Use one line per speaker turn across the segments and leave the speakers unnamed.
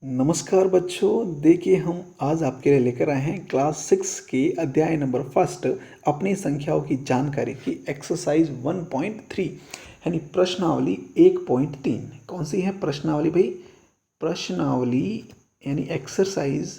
नमस्कार बच्चों, देखिए हम आज आपके लिए लेकर आए हैं क्लास 6 के अध्याय नंबर फर्स्ट अपनी संख्याओं की जानकारी की एक्सरसाइज 1.3 यानी प्रश्नावली 1.3। कौन सी है प्रश्नावली भाई? प्रश्नावली यानी एक्सरसाइज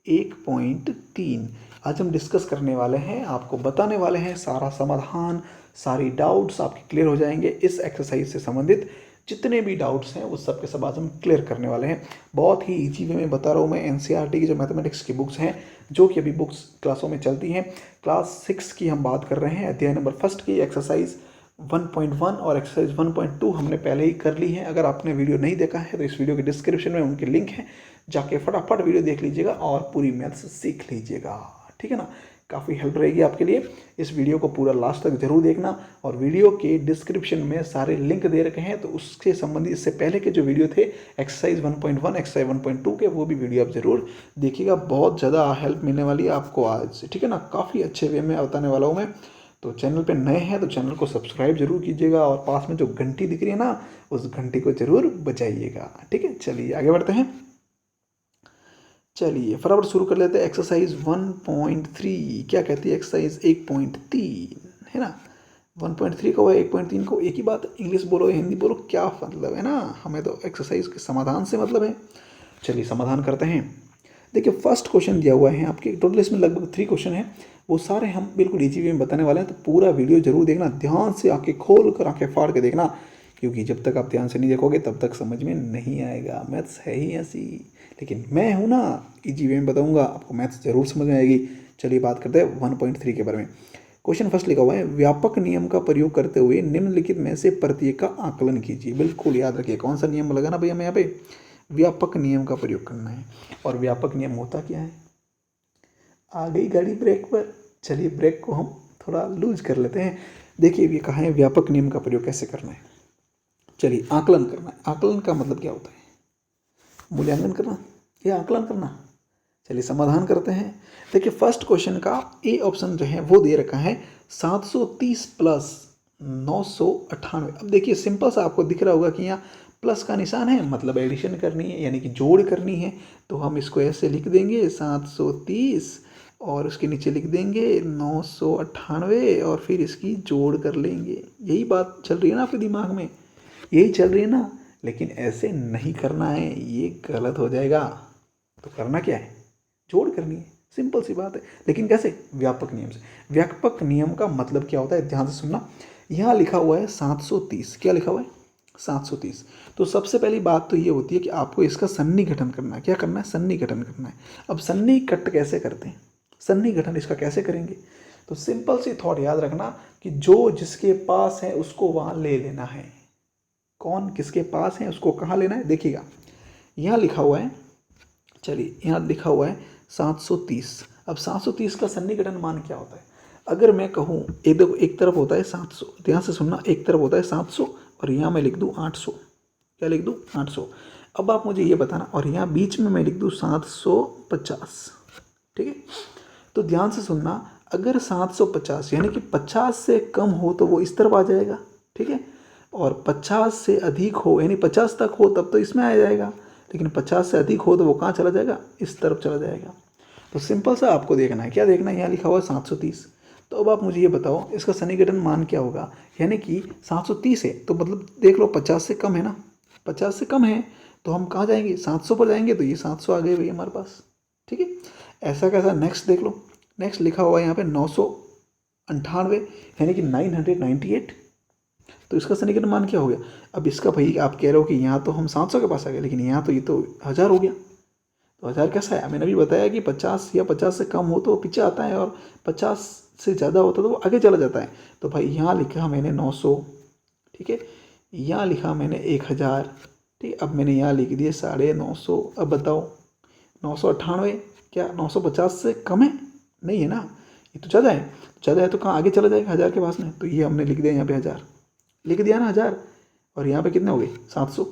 1.3 आज हम डिस्कस करने वाले हैं, आपको बताने वाले हैं सारा समाधान, सारी डाउट्स आपके क्लियर हो जाएंगे। इस एक्सरसाइज से संबंधित जितने भी डाउट्स हैं उस सब के सब आज हम क्लियर करने वाले हैं। बहुत ही ईजी वे में बता रहा हूँ मैं। एनसीईआरटी की जो मैथमेटिक्स की बुक्स हैं, जो कि अभी बुक्स क्लासों में चलती हैं, क्लास 6 की हम बात कर रहे हैं, अध्याय नंबर फर्स्ट की एक्सरसाइज 1.1 और एक्सरसाइज 1.2 हमने पहले ही कर ली है। अगर आपने वीडियो नहीं देखा है तो इस वीडियो के डिस्क्रिप्शन में उनके लिंक है, जाके फटाफट वीडियो देख लीजिएगा और पूरी मैथ्स सीख लीजिएगा, ठीक है ना। काफ़ी हेल्प रहेगी आपके लिए। इस वीडियो को पूरा लास्ट तक जरूर देखना और वीडियो के डिस्क्रिप्शन में सारे लिंक दे रखे हैं, तो उसके संबंधित इससे पहले के जो वीडियो थे एक्सरसाइज 1.1 एक्सरसाइज 1.2 के, वो भी वीडियो आप जरूर देखिएगा। बहुत ज़्यादा हेल्प मिलने वाली है आपको आज से, ठीक है ना। काफ़ी अच्छे वे में बताने वाला हूँ मैं। तो चैनल पे नए हैं तो चैनल को सब्सक्राइब जरूर कीजिएगा और पास में जो घंटी दिख रही है ना, उस घंटी को जरूर बजाइएगा, ठीक है। चलिए आगे बढ़ते हैं। चलिए फटाफट शुरू कर लेते हैं। एक्सरसाइज 1.3 क्या कहती है? एक्सरसाइज 1.3 है ना। 1.3 को 1.3 को एक ही बात, इंग्लिश बोलो हिंदी बोलो, क्या मतलब है ना, हमें तो एक्सरसाइज के समाधान से मतलब है। चलिए समाधान करते हैं। देखिए फर्स्ट क्वेश्चन दिया हुआ है आपके, टोटल इसमें लगभग 3 क्वेश्चन है, वो सारे हम बिल्कुल इजी वे में बताने वाले हैं। तो पूरा वीडियो जरूर देखना, ध्यान से आंखें खोल कर आंखें फाड़ के देखना, क्योंकि जब तक आप ध्यान से नहीं देखोगे तब तक समझ में नहीं आएगा। मैथ्स है ही ऐसी, लेकिन मैं हूँ ना, इजी वे में बताऊंगा, आपको मैथ्स जरूर समझ में आएगी। चलिए बात करते हैं 1.3 के बारे में। क्वेश्चन फर्स्ट लिखा हुआ है, व्यापक नियम का प्रयोग करते हुए निम्नलिखित में से प्रत्येक का आकलन कीजिए। बिल्कुल याद रखिए, कौन सा नियम लगाना भैया हमें यहाँ पे? व्यापक नियम का प्रयोग करना है। और व्यापक नियम होता क्या है? आ गई गाड़ी ब्रेक पर। चलिए ब्रेक को हम थोड़ा लूज कर लेते हैं। देखिए ये कहा है व्यापक नियम का प्रयोग कैसे करना है। चलिए आकलन करना है। आकलन का मतलब क्या होता है? मूल्यांकन करना या आकलन करना। चलिए समाधान करते हैं। देखिए फर्स्ट क्वेश्चन का ए ऑप्शन जो है वो दे रखा है 730 प्लस 998। अब देखिए सिंपल सा आपको दिख रहा होगा कि यहाँ प्लस का निशान है, मतलब एडिशन करनी है, यानी कि जोड़ करनी है। तो हम इसको ऐसे लिख देंगे 730 और उसके नीचे लिख देंगे 998 और फिर इसकी जोड़ कर लेंगे। यही बात चल रही है ना आपके दिमाग में, यही चल रही है ना। लेकिन ऐसे नहीं करना है, ये गलत हो जाएगा। तो करना क्या है? जोड़ करनी है, सिंपल सी बात है। लेकिन कैसे? व्यापक नियम से। व्यापक नियम का मतलब क्या होता है, ध्यान से सुनना। यहाँ लिखा हुआ है 730, क्या लिखा हुआ है? 730। तो सबसे पहली बात तो ये होती है कि आपको इसका सन्निकटन करना है। क्या करना है? सन्निकटन करना है। अब सन्निकट कैसे करते हैं? सन्निकटन इसका कैसे करेंगे? तो सिंपल सी थॉट याद रखना कि जो जिसके पास है उसको वहाँ ले लेना है। कौन किसके पास है उसको कहाँ लेना है? देखिएगा यहाँ लिखा हुआ है, चलिए यहाँ लिखा हुआ है 730। अब 730 का सन्निकटन मान क्या होता है? अगर मैं कहूँ ये देखो, एक तरफ होता है 700, ध्यान से सुनना, एक तरफ होता है 700 और यहाँ मैं लिख दूँ 800। क्या लिख दूँ? 800। अब आप मुझे ये बताना, और यहाँ बीच में मैं लिख दूँ 750, ठीक है। तो ध्यान से सुनना, अगर 750 यानी कि 50 से कम हो तो वो इस तरफ आ जाएगा, ठीक है। और 50 से अधिक हो यानी 50 तक हो तब तो इसमें आ जाएगा, लेकिन 50 से अधिक हो तो वो कहाँ चला जाएगा? इस तरफ चला जाएगा। तो सिंपल सा आपको देखना है, क्या देखना है? यहाँ लिखा हुआ है 730। तो अब आप मुझे ये बताओ इसका सन्निकटन मान क्या होगा? यानी कि 730 है तो मतलब देख लो 50 से कम है ना, 50 से कम है तो हम कहाँ जाएंगे? 700 पर जाएंगे। तो ये 700 आ गए भैया हमारे पास, ठीक है। ऐसा कैसा? नेक्स्ट देख लो, नेक्स्ट लिखा हुआ है यहाँ पे 998 यानी कि 998। तो इसका सन्निकटन मान क्या हो गया? अब इसका भाई आप कह रहे हो कि यहाँ तो हम 700 के पास आ गए, लेकिन यहाँ तो ये तो 1000 हो गया। तो 1000 कैसा है? मैंने अभी बताया कि 50 या 50 से कम हो तो वो पीछे आता है और 50 से ज़्यादा होता तो वो आगे चला जाता है। तो भाई यहाँ लिखा मैंने 900, ठीक है। यहाँ लिखा मैंने 1000, ठीक। अब मैंने यहाँ लिख दिए 950। अब बताओ 998 क्या 950 से कम है? नहीं है ना, ये तो ज़्यादा है। ज़्यादा है तो कहाँ आगे चला जाएगा? 1000 के पास में। तो ये हमने लिख दिया यहाँ पे 1000, लिख दिया ना 1000, और यहाँ पे कितने हो गए? 700।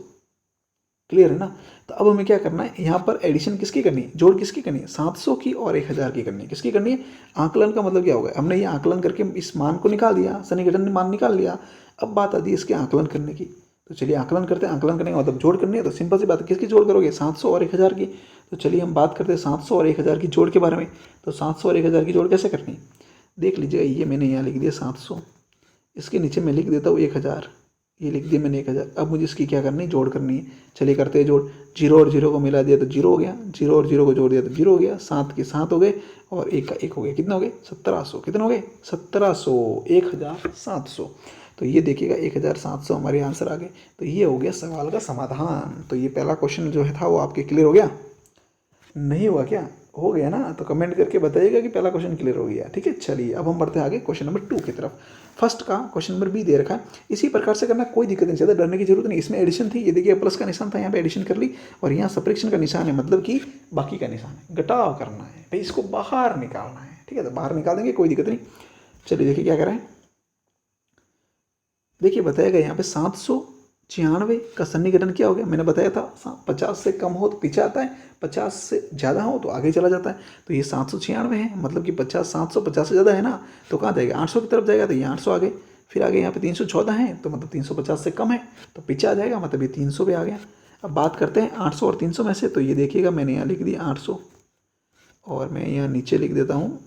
क्लियर है ना। तो अब हमें क्या करना है, यहाँ पर एडिशन किसकी करनी है? जोड़ किसकी करनी है? 700 की और 1000 की करनी है। किसकी करनी है? आकलन का मतलब क्या होगा? हमने ये आकलन करके इस मान को निकाल दिया, सन्निकटन मान निकाल लिया। अब बात आती है इसके आकलन करने की। तो चलिए आकलन करते हैं। आकलन करने का मतलब जोड़ करनी है, तो सिंपल सी बात है, किसकी जोड़ करोगे, 700 और 1000 की। तो चलिए हम बात करते हैं 700 और 1000 की जोड़ के बारे में। तो 700 और 1000 की जोड़ कैसे करनी है, देख लीजिए, ये मैंने यहाँ लिख दिया 700, इसके नीचे मैं लिख देता हूँ 1000, ये लिख दिया मैंने 1000। अब मुझे इसकी क्या करनी है, जोड़ करनी है। चलिए करते हैं जोड़। जीरो और जीरो को मिला दिया तो जीरो हो गया, जीरो और जीरो को जोड़ दिया तो जीरो हो गया, 7 के 7 हो गए और 1 का 1 हो गया। कितना हो गए, 1700। कितना हो गए, 1700, 1700। तो ये देखिएगा 1700 हमारे आंसर आ गए। तो ये हो गया सवाल का समाधान। तो ये पहला क्वेश्चन जो है था वो आपके क्लियर हो गया, नहीं हुआ क्या, हो गया ना, तो कमेंट करके बताइएगा कि पहला क्वेश्चन क्लियर हो गया। ठीक है, चलिए अब हम बढ़ते हैं आगे क्वेश्चन नंबर 2 की तरफ। फर्स्ट का क्वेश्चन नंबर बी दे रखा है, इसी प्रकार से करना, कोई दिक्कत नहीं, ज़्यादा डरने की जरूरत नहीं। इसमें एडिशन थी, ये देखिए प्लस का निशान था, यहाँ पे एडिशन कर ली, और यहाँ सब्ट्रैक्शन का निशान है, मतलब कि बाकी का निशान है, घटाव करना है भाई, इसको बाहर निकालना है। ठीक है, तो बाहर निकाल देंगे, कोई दिक्कत नहीं। चलिए देखिए क्या करें, देखिए बताएगा यहाँ पे 796 का सन्निकटन क्या हो गया, मैंने बताया था 50 से कम हो तो पीछे आता है, 50 से ज़्यादा हो तो आगे चला जाता है। तो ये 796 है, मतलब कि 50, 750 से ज़्यादा है ना, तो कहाँ जाएगा, 800 की तरफ जाएगा, तो ये 800 आ गए। फिर आगे यहाँ पे 314 है, तो मतलब 350 से कम है तो पीछे आ जाएगा, मतलब ये 300 पे आ गया। अब बात करते हैं 800 और 300 में से, तो ये देखिएगा मैंने यहाँ लिख दिया 800, और मैं यहाँ नीचे लिख देता हूँ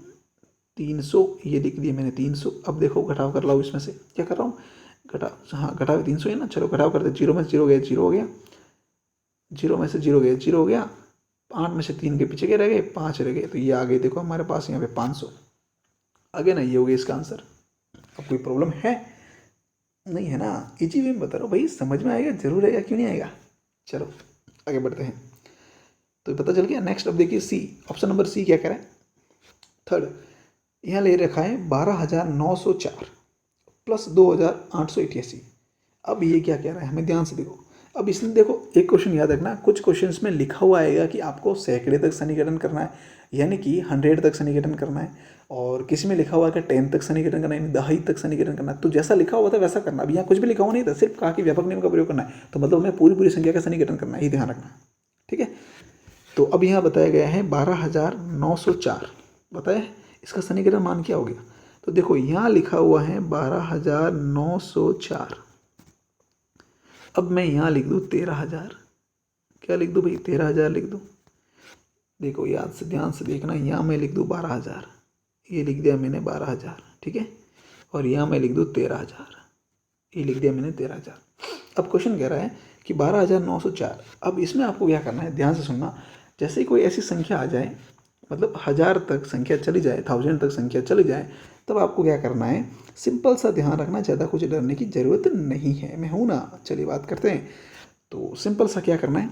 300, ये लिख दिया मैंने 300। अब देखो घटाव कर रहा हूँ, इसमें से क्या कर रहा हूँ, घटाव, हाँ घटाव 300 है ना, चलो घटाव करते, जीरो में से जीरो गया, जीरो हो गया, जीरो में से जीरो गया, जीरो हो गया, 8 में से 3 के पीछे क्या रह गए, 5 रह गए, तो ये आ गए, देखो हमारे पास यहाँ पे 500 आ गया ना, ये हो गया इसका आंसर। अब कोई प्रॉब्लम है, नहीं है ना, इजी वे में बता रहा हूँ भाई, समझ में आएगा जरूर आएगा, क्यों नहीं आएगा। चलो आगे बढ़ते हैं, तो पता चल गया। नेक्स्ट अब देखिए सी, ऑप्शन नंबर सी क्या कह रहा है, थर्ड, यहाँ ले रखा है 12,904 प्लस 2,888। अब ये क्या कह रहा है, हमें ध्यान से देखो। अब इसमें देखो एक क्वेश्चन याद रखना, कुछ क्वेश्चंस में लिखा हुआ आएगा कि आपको सैकड़े तक सन्निकटन करना है, यानी कि 100 तक सन्निकटन करना है, और किसी में लिखा हुआ है कि 10 तक सन्निकटन करना है, यानी 10 तक सन्निकटन करना है। तो जैसा लिखा हुआ था वैसा करना। अब यहाँ कुछ भी लिखा हुआ नहीं था, सिर्फ कहा कि व्यापक नियम का प्रयोग करना है, तो मतलब हमें पूरी पूरी संख्या का सन्निकटन करना है, ये ध्यान रखना। ठीक है, तो अब यहाँ बताया गया है 12,904 बताया है, इसका सन्निकटन मान क्या हो गया, तो देखो यहाँ लिखा हुआ है 12,904। अब मैं यहाँ लिख दूँ 13,000, क्या लिख दूँ भाई, 13,000 लिख दूँ। देखो याद से ध्यान से देखना, यहाँ मैं लिख दूँ 12,000, ये लिख दिया मैंने 12,000, ठीक है, और यहाँ मैं लिख दूँ 13,000, ये लिख दिया मैंने 13,000। अब क्वेश्चन कह रहा है कि 12,904। अब इसमें आपको क्या करना है, ध्यान से सुनना, जैसे ही कोई ऐसी संख्या आ जाए, मतलब 1000 तक संख्या चली जाए, 1000 तक संख्या चली जाए, तब आपको क्या करना है, सिंपल सा ध्यान रखना, ज़्यादा कुछ डरने की ज़रूरत नहीं है, मैं हूँ ना। चलिए बात करते हैं, तो सिंपल सा क्या करना है,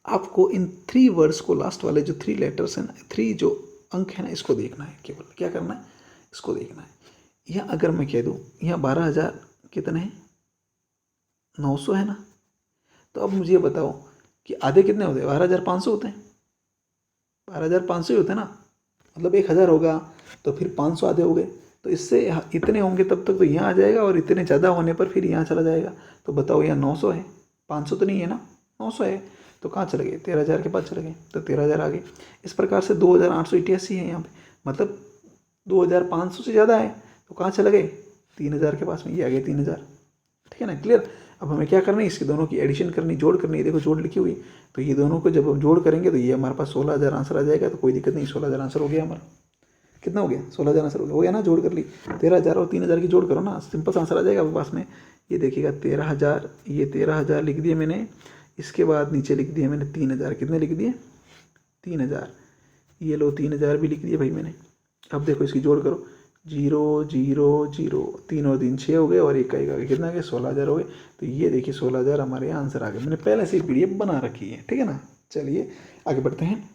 आपको इन 3 वर्ड्स को, लास्ट वाले जो 3 लेटर्स हैं ना, 3 जो अंक है ना, इसको देखना है, केवल क्या करना है, इसको देखना है। यहाँ अगर मैं कह दूँ, यहाँ 12,000 कितने हैं, 900 है ना, तो अब मुझे बताओ कि आधे कितने होते हैं, 12,500 होते हैं, 12,500 ही होते हैं ना, मतलब 1,000 होगा तो फिर 500 आधे हो गए, तो इससे इतने होंगे तब तक तो यहाँ आ जाएगा, और इतने ज़्यादा होने पर फिर यहाँ चला जाएगा। तो बताओ यहाँ 900 है, 500 तो नहीं है ना, 900 है, तो कहाँ चले गए, 13,000 के पास चले गए, तो 13,000 आ गए। इस प्रकार से 2,888 है यहाँ पे, मतलब 2,500 से ज़्यादा है, तो कहाँ चले गए, 3,000 के पास में, ये आ गए 3,000। ठीक है ना, क्लियर। अब हमें क्या करना है, इसके दोनों की एडिशन करनी, जोड़ करनी है, देखो जोड़ लिखी हुई, तो ये दोनों को जब हम जोड़ करेंगे तो ये हमारे पास 16,000 आंसर आ जाएगा, तो कोई दिक्कत नहीं, 16,000 आंसर हो गया हमारा। कितना हो गया, 16,000 आंसर हो गया ना, जोड़ कर ली, 13,000 और 3,000 की जोड़ करो ना, सिंपल सा आंसर आ जाएगा आपके पास में। ये देखिएगा 13,000, ये 13,000 लिख दिए मैंने, इसके बाद नीचे लिख दिया मैंने 3,000, कितने लिख दिए, 3,000, ये लो 3,000 भी लिख दिए भाई मैंने। अब देखो इसकी जोड़ करो, 0 0 0, 3 और 3 6 हो गए, और 1 का 1 आ गया, कितना आ गया, 16,000 हो गए। तो ये देखिए 16,000 हमारे यहाँ आंसर आ गए, मैंने पहले से PDF बना रखी है, ठीक है ना। चलिए आगे बढ़ते हैं।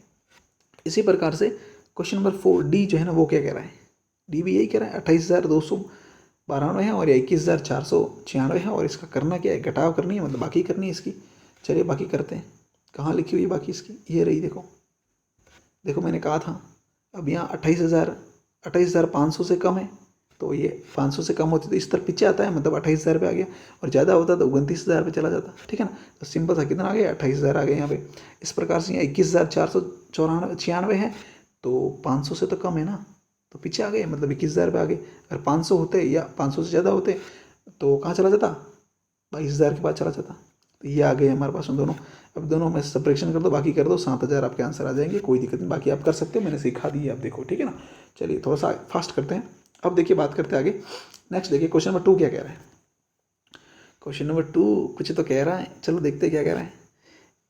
इसी प्रकार से क्वेश्चन नंबर 4 डी जो है ना, वो क्या कह रहा है, डी भी यही कह रहा है, 28,292 है, और ये 21,496 है, और इसका करना क्या है, घटाव करनी है, मतलब बाकी करनी है इसकी। चलिए बाकी करते हैं, कहाँ लिखी हुई है बाकी इसकी, ये रही, देखो देखो मैंने कहा था। अब यहाँ 28,500 से कम है, तो ये 500 से कम होती तो इस तरफ पीछे आता है, मतलब 28,000 पे आ गया, और ज़्यादा होता तो 29,000 पे चला जाता, ठीक है ना। तो सिंपल सा कितना आ गया, 28,000 आ गया यहाँ पे। इस प्रकार से यहाँ 21,496 है, तो 500 से तो कम है ना, तो पीछे आ गए, मतलब 21,000 पे आ गए। अगर 500 होते या 500 से ज़्यादा होते तो कहाँ चला जाता, 22,000 के बाद चला जाता। तो ये आ गए हमारे पास उन दोनों। अब दोनों में सब्ट्रैक्शन कर दो, बाकी कर दो, 7,000 आपके आंसर आ जाएंगे, कोई दिक्कत नहीं। बाकी आप कर सकते हो, मैंने सिखा दी है, आप देखो, ठीक है ना। चलिए थोड़ा सा फास्ट करते हैं। अब देखिए बात करते हैं आगे। नेक्स्ट देखिए क्वेश्चन नंबर 2 क्या कह रहा है। क्वेश्चन नंबर 2 कुछ तो कह रहा है, चलो देखते हैं क्या कह रहा है।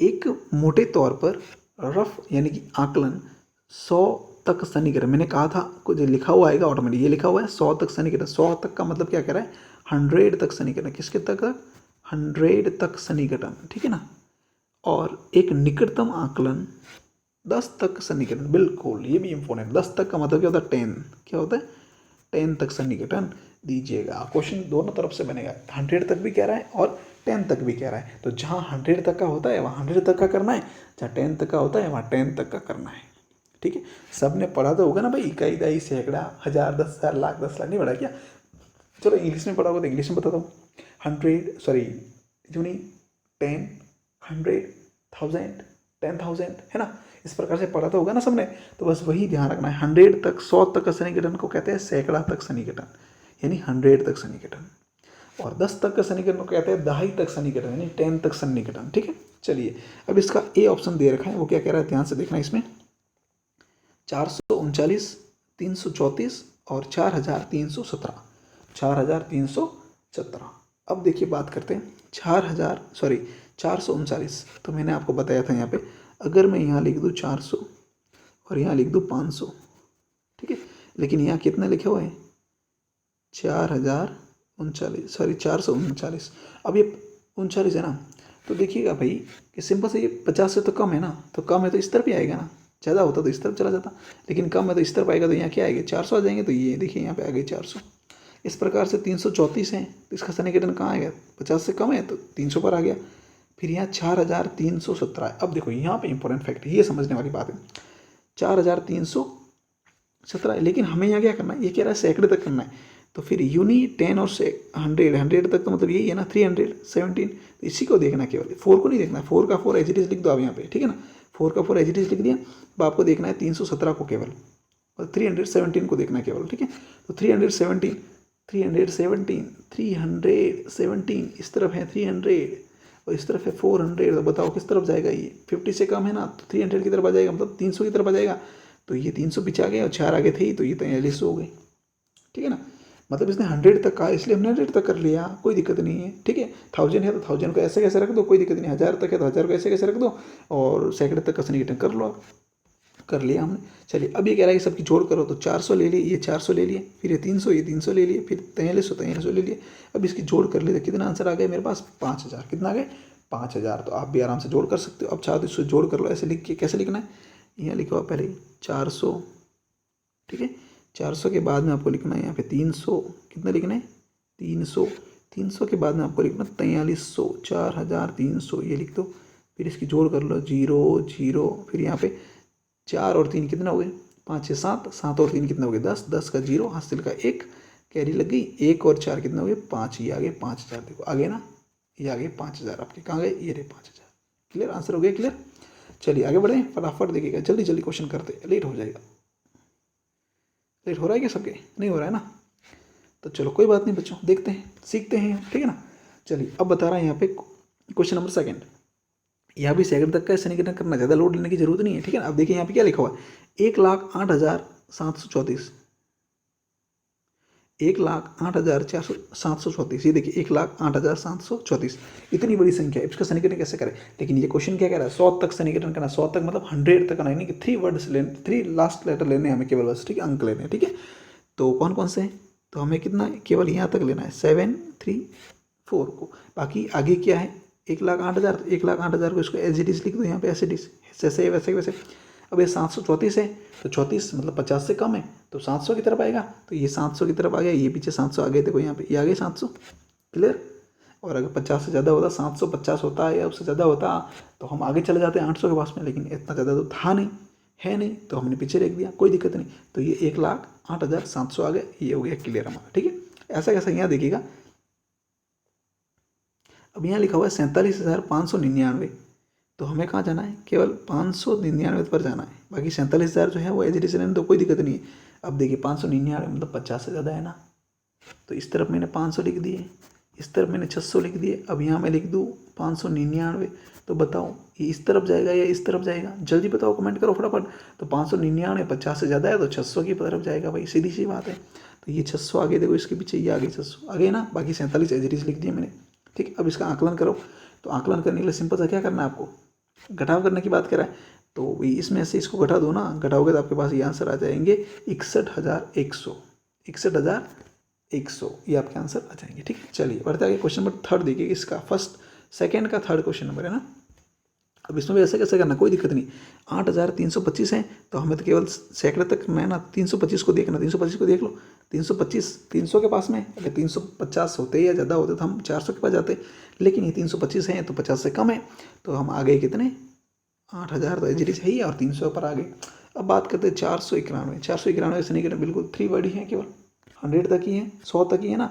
एक मोटे तौर पर रफ यानी कि आकलन 100 तक सन्निकटन, मैंने कहा था कुछ लिखा हुआ आएगा ऑटोमेटिक, ये लिखा हुआ है 100 तक सन्निकटन। 100 तक का मतलब क्या कह रहा है, 100 तक सन्निकटन। किसके तक, 100 तक सन्निकटन, ठीक है ना। और एक निकटतम आकलन 10 तक सन्निकटन, बिल्कुल ये भी इंपॉर्टेंट। 10 तक का मतलब क्या होता है, 10, क्या होता है, 10 तक सन्निकटन दीजिएगा। क्वेश्चन दोनों तरफ से बनेगा, 100 तक भी कह रहा है और 10 तक भी कह रहा है। तो जहाँ 100 तक का होता है वहाँ 100 तक का करना है, जहाँ 10 तक का होता है वहाँ 10 तक का करना है, ठीक है। सब ने पढ़ा तो होगा ना भाई, इकाई, दहाई, सैकड़ा, 1000, 10,000, लाख, 10 लाख नहीं पढ़ा क्या। चलो इंग्लिश में पढ़ा होगा तो इंग्लिश में बताता हूँ। 100 सॉरी जो नहीं 10, 100, 1000, 10,000, है ना। इस प्रकार से पढ़ा तो होगा ना सबने। तो बस वही ध्यान रखना है, 100 तक, 100 तक का सन्निकटन को कहते हैं सैकड़ा तक सन्निकटन, यानी 100 तक सन्निकटन। और 10 तक का सन्निकटन को कहते हैं दहाई तक सन्निकटन, यानी 10 तक सन्निकटन, ठीक है। चलिए अब इसका ए ऑप्शन दे रखा है, वो क्या कह रहा है, ध्यान से देखना इसमें। 439, 334 और 4,317, 4,317। अब देखिए बात करते हैं 439। तो मैंने आपको बताया था यहाँ पे, अगर मैं यहाँ लिख दूँ 400 और यहाँ लिख दूँ 500, ठीक है। लेकिन यहाँ कितना लिखे हुए हैं, 4,039, सॉरी 439। अब ये 39 है ना, तो देखिएगा भाई कि सिंपल से ये 50 से तो कम है ना, तो कम है तो इस तरफ ही आएगा ना। ज़्यादा होता तो इस तरफ चला जाता, लेकिन कम है तो इस तरफ आएगा, तो यहाँ क्या आएगा, 400 आ जाएंगे। तो ये देखिए यहाँ पे आ गए 400। इस प्रकार से 334 है, तो इसका सन्निकटन कहाँ आएगा, 50 से कम है तो 300 पर आ गया। फिर यहाँ 4,317 है। अब देखो यहाँ पे इंपॉर्टेंट फैक्ट, ये समझने वाली बात है। 4,317 है, लेकिन हमें यहाँ क्या करना है, ये कह रहा है सैकड़े तक करना है। तो फिर यूनी 10 और 100 तक, तो मतलब यही है ना, 317। तो इसी को देखना, केवल 4 को नहीं देखना। 4 का 4 एज इट इज लिख दो आप यहाँ पे, ठीक है ना। 4 का 4 एज इट इज लिख दिया। अब आपको देखना है 317 को केवल, और 317 को देखना है केवल, ठीक है। तो 317 इस तरफ है 300 और इस तरफ है 400। तो बताओ किस तरफ जाएगा ये, 50 से कम है ना, तो 300 की तरफ आ जाएगा, मतलब 300 की तरफ आ जाएगा। तो ये 300 पीछे आ गए और 4 आगे थे, तो ये 43 हो गए, ठीक है ना। मतलब इसने 100 तक कहा, इसलिए हमने 100 तक कर लिया, कोई दिक्कत नहीं है, ठीक है। 1000 है तो 1000 को ऐसे कैसे रख दो, कोई दिक्कत नहीं। 1000 तक है तो 1000 को ऐसे कैसे रख दो, और सैकड़े तक का सन्निकटन कर लो आप, कर लिया हमने। चलिए अब ये कह रहा है कि सबकी जोड़ करो, तो 400 ले लिए, ये 400 ले लिए, फिर ये 300 ले लिए, फिर 4300 ले लिए। अब इसकी जोड़ कर लिए तो कितना आंसर आ गया मेरे पास, 5,000। कितना आ गए, 5,000। तो आप भी आराम से जोड़ कर सकते हो। अब चाहो तो इसको जोड़ कर लो, ऐसे लिख के, कैसे लिखना है, यहाँ लिखो आप पहले 400, ठीक है। 400 के बाद में आपको लिखना है यहाँ पे 300, कितना लिखना है, 300। 300 के बाद में आपको लिखना 4300, 4,300, ये लिख दो। फिर इसकी जोड़ कर लो, 0 0, फिर यहाँ पे 4 और 3 कितना हो गए, 5 6 7, 7 और 3 कितना हो गए, 10, 10 का 0, हासिल का 1, कैरी लग गई, 1 और 4 कितना हो गए, 5। ये आ गए 5,000, देखो आगे ना, ये आ गए 5,000 आपके, कहाँ गए, ये रहे 5,000। क्लियर, आंसर हो गया क्लियर। चलिए आगे बढ़ें, फटाफट देखिएगा, जल्दी जल्दी क्वेश्चन करते, लेट हो जाएगा। लेट हो रहा है क्या सबके, नहीं हो रहा है ना। तो चलो कोई बात नहीं बच्चों, देखते हैं, सीखते हैं, ठीक है ना। चलिए अब बता रहा है यहाँ पे क्वेश्चन नंबर 2। यहाँ भी सैकड़े तक का सन्निकटन करना, ज़्यादा लोड लेने की जरूरत नहीं है, ठीक है ना। अब देखिए यहाँ पे क्या लिखा हुआ है, 1,08,734, 1,08,734। ये देखिए 1,08,734, इतनी बड़ी संख्या है, इसका सन्निकटन कैसे करें। लेकिन ये क्वेश्चन क्या कह रहा है, 100 तक सन्निकटन करना। 100 तक मतलब 100 तक करना, यानी कि 3 वर्ड्स लेने, 3 लास्ट लेटर लेने हमें केवल, बस, ठीक है, अंक लेने हैं, ठीक है। तो कौन कौन से हैं, तो हमें कितना केवल यहाँ तक लेना है, 7 3 4 को। बाकी आगे क्या है, 1,08,000, तो 1,08,000 को इसको एज इट इज लिख दो यहाँ पे, एज इट इज, जैसे वैसे वैसे। अब ये 734 है, तो 34 मतलब 50 से कम है, तो 700 की तरफ आएगा। तो ये 700 की तरफ आ गया, ये पीछे 700 आ गए, देखो यहाँ पे ये आ गए 700, क्लियर। और अगर 50 से ज़्यादा होता, 750 होता है या उससे ज़्यादा होता, तो हम आगे चले जाते हैं 800 के पास में, लेकिन इतना ज़्यादा तो था नहीं, है नहीं, तो हमने पीछे रख दिया, कोई दिक्कत नहीं। तो ये 1,08,700 आ गया, ये हो गया क्लियर हमारा, ठीक है। ऐसा कैसा, यहाँ देखिएगा, अब यहाँ लिखा हुआ है 47,599, तो हमें कहाँ जाना है, केवल 599 पर जाना है। बाकी 47,000 जो है वो एज इट इज रहने दो, कोई दिक्कत नहीं है। अब देखिए 599 मतलब 50 से ज़्यादा है ना, तो इस तरफ मैंने 500 लिख दिए, इस तरफ मैंने 600 लिख दिए, अब यहाँ मैं लिख दूँ 599, तो बताओ ये इस तरफ जाएगा या इस तरफ जाएगा? जल्दी बताओ, कमेंट करो फटाफट। तो 599 50 से ज़्यादा है तो 600 की तरफ जाएगा भाई, सीधी सी बात है। तो ये 600 आगे देखो, इसके पीछे ये आगे 600 आगे ना, बाकी 47 एज इट इज लिख दिया मैंने। ठीक, अब इसका आकलन करो। तो आकलन करने के लिए सिंपल सा क्या करना है आपको, घटाव करने की बात कर रहा है तो इसमें से इसको घटा दो ना, घटाओगे तो आपके पास ये आंसर आ जाएंगे 61,100, 61,100 ये आपके आंसर आ जाएंगे। ठीक है, चलिए बढ़ते आगे। क्वेश्चन नंबर 3 देखिए, इसका फर्स्ट सेकंड का थर्ड क्वेश्चन नंबर है ना। अब इसमें भी ऐसे कैसे करना, कोई दिक्कत नहीं। 8,325 है तो हमें तो केवल सैकड़े तक करना है ना। 325 को देखना, 325 को देख लो। 325 300 के पास में, अगर 350 होते या ज़्यादा होते तो हम 400 के पास जाते, लेकिन ये 325 है तो 50 से कम है, तो हम आ गए कितने, 8,000 तो एजरीज है ही, और 300 पर आ गए। अब बात करते हैं 491, 491 से नहीं करना, बिल्कुल 3 वर्ड ही है, केवल 100 तक ही है, 100 तक ही है ना।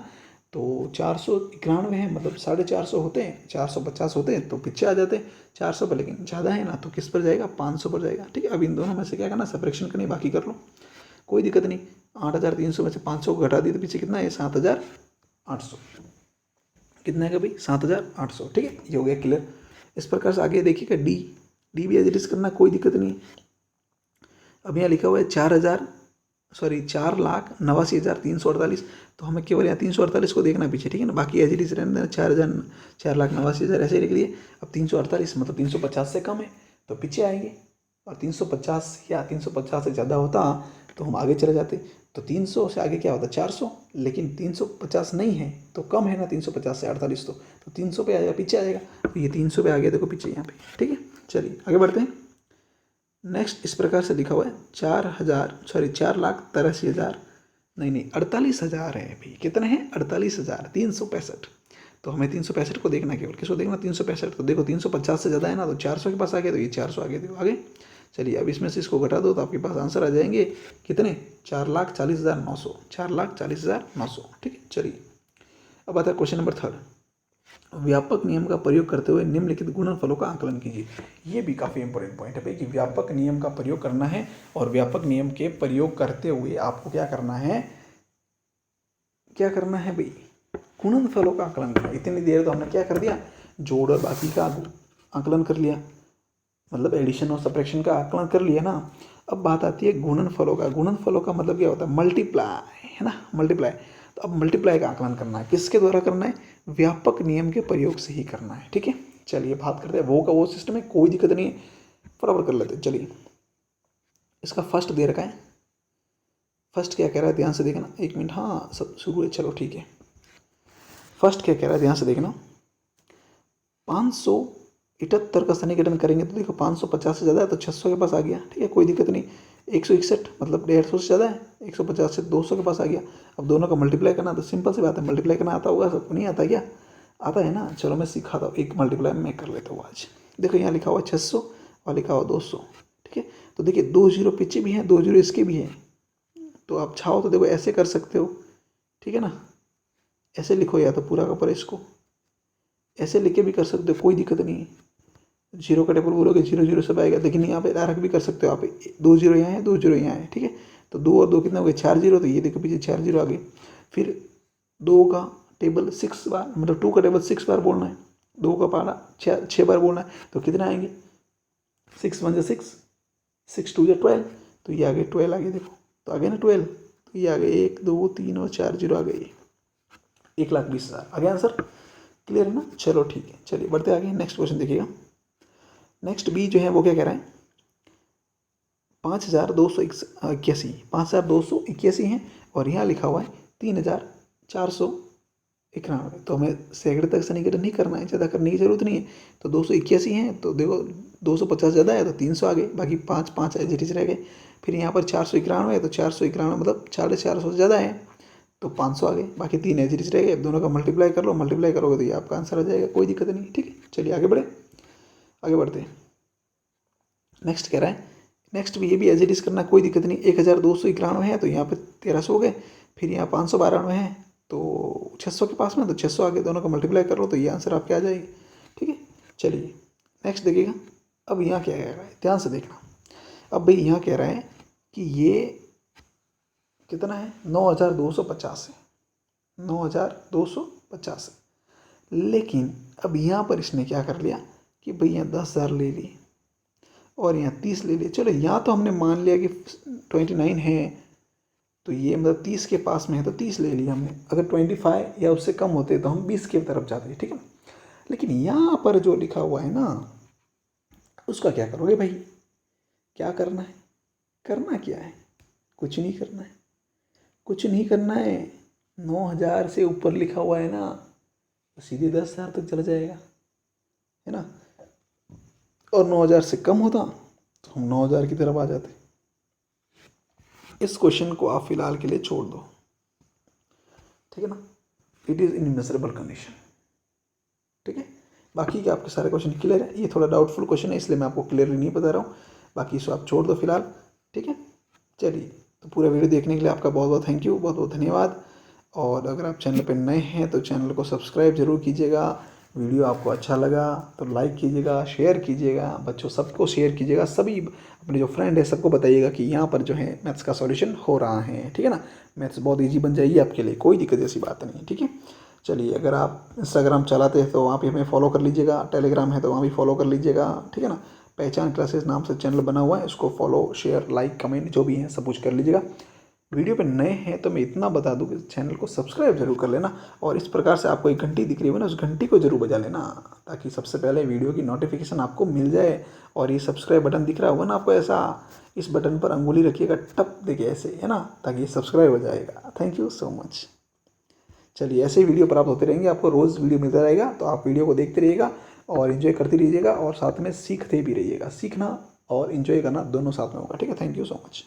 तो 491 है, मतलब 450 होते हैं, 450 होते हैं तो पीछे आ जाते हैं 400 पर, लेकिन ज़्यादा है ना तो किस पर जाएगा, 500 पर जाएगा। ठीक है, अब इन दोनों में से क्या करना, सब्ट्रैक्शन करनी, बाकी कर लो, कोई दिक्कत नहीं। 8,300 में से 500 को घटा दी तो पीछे कितना है, 7,800, कितना है भाई, 7,800। ठीक है, ये हो गया क्लियर। इस प्रकार से आगे देखिएगा, डी भी एडिट करना, कोई दिक्कत नहीं। अब यहाँ लिखा हुआ है 4,89,348, तो हमें केवल यहाँ 348 को देखना पीछे। ठीक है ना, बाकी एज इट इज रहने देना, 4,89,000 ऐसे ही लिख लिए। अब 348 मतलब 350 से कम है तो पीछे आएंगे, और 350 या 350 से ज़्यादा होता तो हम आगे चले जाते। तो 300 से आगे क्या होता, 400, लेकिन 350 नहीं है तो कम है ना 350 से 48, तो 300 पे आएगा, पीछे आएगा। तो ये 300 पे आ गया, देखो पीछे यहाँ पे। ठीक है, चलिए आगे बढ़ते हैं। नेक्स्ट इस प्रकार से लिखा हुआ है 4,83,000, नहीं 48,000 है अभी, कितने हैं, 48,365। तो हमें 365 को देखना, केवल किसको देखना, 365। तो देखो 350 से ज़्यादा है ना, तो 400 के पास आ गया, तो ये 400 आगे देखो आगे। चलिए अब इसमें से इसको घटा दो तो आपके पास आंसर आ जाएंगे कितने, 4,40,900, 4,40,900। ठीक है, चलिए अब आता है क्वेश्चन नंबर 3। व्यापक नियम का प्रयोग करते हुए निम्नलिखित गुणनफलों का आकलन कीजिए। ये भी काफ़ी इंपॉर्टेंट पॉइंट है भाई, कि व्यापक नियम का प्रयोग करना है, और व्यापक नियम के प्रयोग करते हुए आपको क्या करना है, क्या करना है भाई, गुणनफलों का आकलन करना। इतनी देर तो हमने क्या कर दिया, जोड़ और बाकी का आकलन कर लिया, मतलब एडिशन और सब्ट्रैक्शन का आकलन कर लिया ना। अब बात आती है गुणनफलों का। गुणनफलों का मतलब क्या होता है, मल्टीप्लाई, है ना, मल्टीप्लाई। तो अब मल्टीप्लाई का आकलन करना है, किसके द्वारा करना है, व्यापक नियम के प्रयोग से ही करना है। ठीक है, चलिए बात करते हैं, वो का वो सिस्टम है, कोई दिक्कत नहीं है, बराबर कर लेते हैं। चलिए इसका फर्स्ट दे रखा है, फर्स्ट क्या कह रहा है, ध्यान से देखना, 1 मिनट, हाँ सब शुरू है, चलो ठीक है। फर्स्ट क्या कह रहा है, ध्यान से देखना, 578 का सन्निकटन करेंगे तो देखो 550 से ज़्यादा है तो 600 के पास आ गया। ठीक है, कोई दिक्कत नहीं। 161 मतलब 150 से ज़्यादा है, 150 से 200 के पास आ गया। अब दोनों का मल्टीप्लाई करना, तो सिंपल सी बात है, मल्टीप्लाई करना आता होगा सबको, नहीं आता क्या, आता है ना। चलो मैं सिखाता हूँ, एक मल्टीप्लाई मैं कर लेता हूँ आज। देखो यहाँ लिखा हुआ 600 और लिखा हुआ 200। ठीक है, तो देखिए 2 जीरो पीछे भी हैं, 2 जीरो इसके भी हैं, तो आप चाहो तो देखो ऐसे कर सकते हो। ठीक है ना, ऐसे लिखो, या तो पूरा का पूरा इसको ऐसे लिख के भी कर सकते हो, कोई दिक्कत नहीं है। जीरो का टेबल बोलोगे 0 0 सब आएगा, लेकिन यहाँ पे डायरेक्ट भी कर सकते हो आप, 2 जीरो यहाँ है, 2 जीरो यहाँ है। ठीक है, तो 2 और 2 कितना हो गया, 4 जीरो, तो ये देखो पीछे 4 जीरो आ गए। फिर 2 का टेबल 6 बार, मतलब 2 का टेबल 6 बार बोलना है, 2 का पारा 6 बार बोलना है, तो कितना आएंगे, 6 1 6, 6 2 12, तो ये आ गए 12 आ गए, देखो तो आ गए ना 12, तो ये आ गए 1 2 3 और 4 जीरो आ गए, 1,20,000 आ गया आंसर। क्लियर है ना, चलो ठीक है, चलिए बढ़ते आगे। नेक्स्ट क्वेश्चन देखिएगा। नेक्स्ट बी जो है वो क्या कह रहा है, 5,281 है, और यहाँ लिखा हुआ है 3,491। तो हमें सैकड़े तक सन्निकटन नहीं करना है, ज़्यादा करने की जरूरत नहीं है। तो 281 है, तो देखो 250 ज़्यादा है तो 300 आ गए, बाकी 5 5 एज इट इज रह गए। फिर यहाँ पर 491 है, तो 491 मतलब 450 से ज़्यादा है तो 500 आ गए, बाकी 3 एज इट इज रह गए। दोनों का मल्टीप्लाई कर लो, मल्टीप्लाई करोगे तो ये आपका आंसर आ जाएगा, कोई दिक्कत नहीं। ठीक है, चलिए आगे बढ़ते हैं। नेक्स्ट कह रहा है, नेक्स्ट भी ये भी एज इट इज करना, कोई दिक्कत नहीं। 1,291 है तो यहाँ पे 1300 हो गए, फिर यहाँ 592 है तो 600 के पास में, तो 600 आगे, दोनों का मल्टीप्लाई कर लो तो ये आंसर आपके आ जाएगी। ठीक है, चलिए नेक्स्ट देखिएगा। अब यहाँ क्या कह रहा है, ध्यान से देखना। अब भाई यहाँ कह रहा है कि ये कितना है, 9,250 है, 9,250 है। लेकिन अब यहाँ पर इसने क्या कर लिया कि भाई यहाँ 10,000 ले लिए और यहाँ 30 ले लिए। चलो यहाँ तो हमने मान लिया कि 29 है, तो ये मतलब 30 के पास में है तो 30 ले लिया हमने। अगर 25 या उससे कम होते तो हम 20 की तरफ जाते, ठीक है। लेकिन यहाँ पर जो लिखा हुआ है ना, उसका क्या करोगे भाई? क्या करना है? करना क्या है? कुछ नहीं करना है, कुछ नहीं करना है। 9,000 से ऊपर लिखा हुआ है ना, तो सीधे 10,000 तक चला जाएगा, है ना। और 9,000 से कम होता तो हम 9,000 की तरफ आ जाते। इस क्वेश्चन को आप फिलहाल के लिए छोड़ दो, ठीक है ना। इट इज़ इनमेजरेबल कंडीशन, ठीक है। बाकी के आपके सारे क्वेश्चन क्लियर है। ये थोड़ा डाउटफुल क्वेश्चन है, इसलिए मैं आपको क्लियरली नहीं बता रहा हूँ। बाकी इसको आप छोड़ दो फिलहाल, ठीक है। चलिए, तो पूरा वीडियो देखने के लिए आपका बहुत बहुत थैंक यू, बहुत बहुत धन्यवाद। और अगर आप चैनल पर नए हैं तो चैनल को सब्सक्राइब जरूर कीजिएगा। वीडियो आपको अच्छा लगा तो लाइक कीजिएगा, शेयर कीजिएगा, बच्चों सबको शेयर कीजिएगा, सभी अपने जो फ्रेंड है सबको बताइएगा कि यहाँ पर जो है मैथ्स का सॉल्यूशन हो रहा है, ठीक है ना। मैथ्स बहुत इजी बन जाएगी आपके लिए, कोई दिक्कत ऐसी बात नहीं है, ठीक है। चलिए, अगर आप इंस्टाग्राम चलाते हैं तो वहाँ पे हमें फॉलो कर लीजिएगा, टेलीग्राम है तो वहाँ भी फॉलो कर लीजिएगा, ठीक है ना। पहचान क्लासेस नाम से चैनल बना हुआ है, उसको फॉलो, शेयर, लाइक, कमेंट जो भी है सब कुछ कर लीजिएगा। वीडियो पे नए हैं तो मैं इतना बता दूं कि चैनल को सब्सक्राइब जरूर कर लेना, और इस प्रकार से आपको एक घंटी दिख रही है ना, उस घंटी को जरूर बजा लेना, ताकि सबसे पहले वीडियो की नोटिफिकेशन आपको मिल जाए। और ये सब्सक्राइब बटन दिख रहा होगा ना आपको, ऐसा इस बटन पर अंगुली रखिएगा, टप देखिए ऐसे, है ना, ताकि ये सब्सक्राइब हो जाएगा। Thank you so much. चलिए, ऐसे ही वीडियो प्राप्त होते रहेंगे, आपको रोज़ वीडियो मिलता रहेगा, तो आप वीडियो को देखते रहिएगा और इन्जॉय करते रहिएगा, और साथ में सीखते भी रहिएगा। सीखना और इन्जॉय करना दोनों साथ में होगा, ठीक है। Thank you so much.